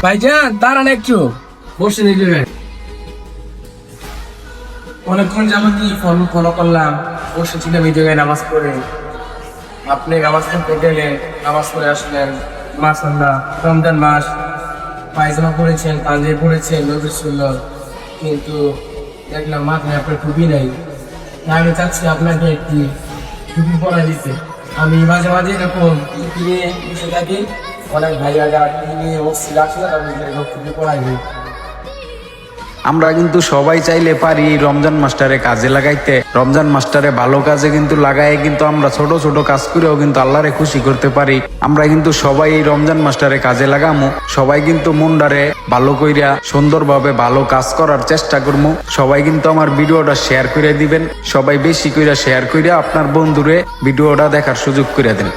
ভাইজান দাঁড়ান একটু বসে নিবি। অনেকক্ষণ যাবত ফলো করলাম, বসেছিলাম এই জায়গায় নামাজ পড়ে। আপনি নামাজ পড়তে গেলে নামাজ পড়ে আসলেন। মাশাআল্লাহ, রমজান মাস, পায়জামা পড়েছেন, পাঞ্জাবি পড়েছেন, নবীর সুন্নাত, কিন্তু দেখলাম মাথায় আপনার টুপি নাই। আমি চাচ্ছি আপনাকে একটি টুপি পরা দিতে। আমি মাঝে মাঝে এরকম টুপি নিয়ে বসে থাকি, অনেক ভাইয়া যা টুপি নিয়ে বসছিল আসলে তাদের টুপি পরাই দিই। আমরা কিন্তু সবাই চাইলে পারি রমজান মাস্টারে কাজে লাগাইতে। রমজান মাস্টারে ভালো কাজে কিন্তু লাগাই কিন্তু আমরা ছোট ছোট কাজ করেও কিন্তু আল্লাহরে খুশি করতে পারি। আমরা কিন্তু সবাই এই রমজান মাস্টারে কাজে লাগামু, সবাই কিন্তু মনটারে ভালো কইরা সুন্দরভাবে ভালো কাজ করার চেষ্টা করবো। সবাই কিন্তু আমার ভিডিওটা শেয়ার করে দিবেন, সবাই বেশি কইরা শেয়ার কইরা আপনার বন্ধুরে ভিডিওটা দেখার সুযোগ করে দেন।